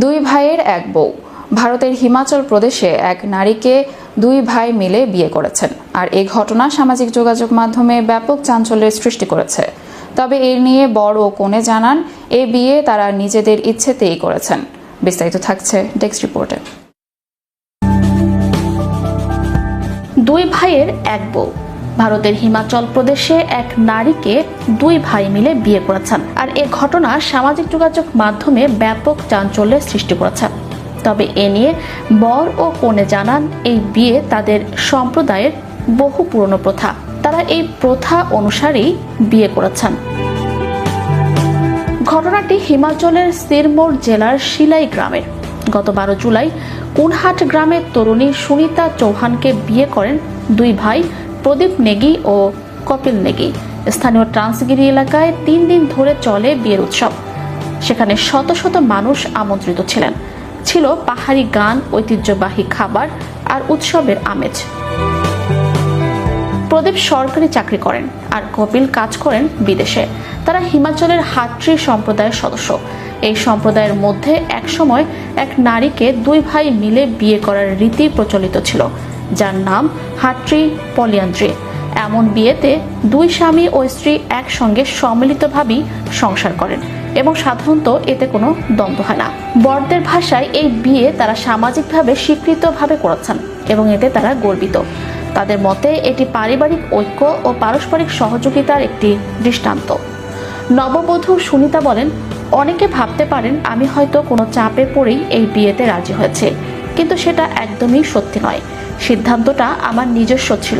দুই ভাইয়ের এক বউ। ভারতের হিমাচল প্রদেশে এক নারীকে দুই ভাই মিলে বিয়ে করেছেন, আর এই ঘটনা সামাজিক যোগাযোগ মাধ্যমে ব্যাপক চাঞ্চল্যের সৃষ্টি করেছে। তবে এর নিয়ে বর ও কনে জানান, এই বিয়ে তারা নিজেদের ইচ্ছেতেই করেছেন। বিস্তারিত থাকছে ডেস্ক রিপোর্টে। দুই ভাইয়ের এক বউ। ভারতের হিমাচল প্রদেশে এক নারীকে দুই ভাই মিলে বিয়ে করেছেন, আর এ ঘটনা সামাজিক যোগাযোগ মাধ্যমে ব্যাপক চাঞ্চল্যের সৃষ্টি করেছে। তবে এ নিয়ে বর ও কনে জানান, এই বিয়ে তাদের সম্প্রদায়ের বহু পুরনো প্রথা, তারা এই প্রথা অনুসারেই বিয়ে করেছেন। ঘটনাটি হিমাচলের সিরমৌর জেলার শিলাই গ্রামের। গত 12 জুলাই কুনহাট গ্রামের তরুণী সুনিতা চৌহানকে বিয়ে করেন দুই ভাই প্রদীপ নেগি ও কপিল নেগি। স্থানীয় ট্রান্সগিরি এলাকায় 3 দিন ধরে চলে বিয়ের উৎসব। সেখানে শত শত মানুষ আমন্ত্রিত ছিলেন। ছিল পাহাড়ি গান, ঐতিহ্যবাহী খাবার আর উৎসবের আমেজ। প্রদীপ সরকারি চাকরি করেন আর কপিল কাজ করেন বিদেশে। তারা হিমাচলের হাট্রি সম্প্রদায়ের সদস্য। এই সম্প্রদায়ের মধ্যে একসময় এক নারীকে দুই ভাই মিলে বিয়ে করার রীতি প্রচলিত ছিল, যার নাম হাট্রি পলিয়ান্দ্রি। এমন বিয়েতে দুই স্বামী ও স্ত্রী একসঙ্গে সম্মিলিতভাবেই সংসার করেন এবং সাধারণত এতে কোনো দ্বন্দ্ব হয় না। বরদের ভাষায় এই বিয়ে তারা সামাজিকভাবে স্বীকৃতভাবে করেছেন এবং এতে তারা গর্বিত। তাদের মতে এটি পারিবারিক ঐক্য ও পারস্পরিক সহযোগিতার একটি দৃষ্টান্ত। নববধূ সুনিতা বলেন, অনেকে ভাবতে পারেন আমি হয়তো কোনো চাপে পড়েই এই বিয়েতে রাজি হয়েছে, কিন্তু সেটা একদমই সত্যি নয়। সিদ্ধান্তটা আমার নিজস্ব ছিল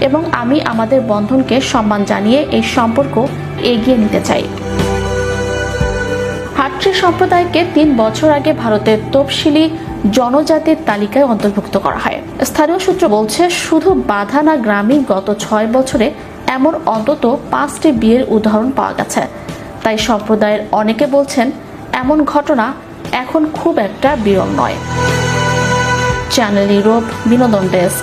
এবং আমি আমাদের বন্ধনকে সম্মান জানিয়ে এই সম্পর্ক এগিয়ে নিতে চাই। হাট্রি সম্প্রদায়কে 3 বছর আগে ভারতের তফসিলি জনজাতির তালিকায় অন্তর্ভুক্ত করা হয়। স্থানীয় সূত্র বলছে, শুধু বাধানা গ্রামই গত 6 বছরে এমন অন্তত 5টি বিয়ের উদাহরণ পাওয়া গেছে। তাই সম্প্রদায়ের অনেকে বলছেন, এমন ঘটনা এখন খুব একটা বিরল নয়। চ্যানেল ইউরোপ বিনোদন ডেস্ক।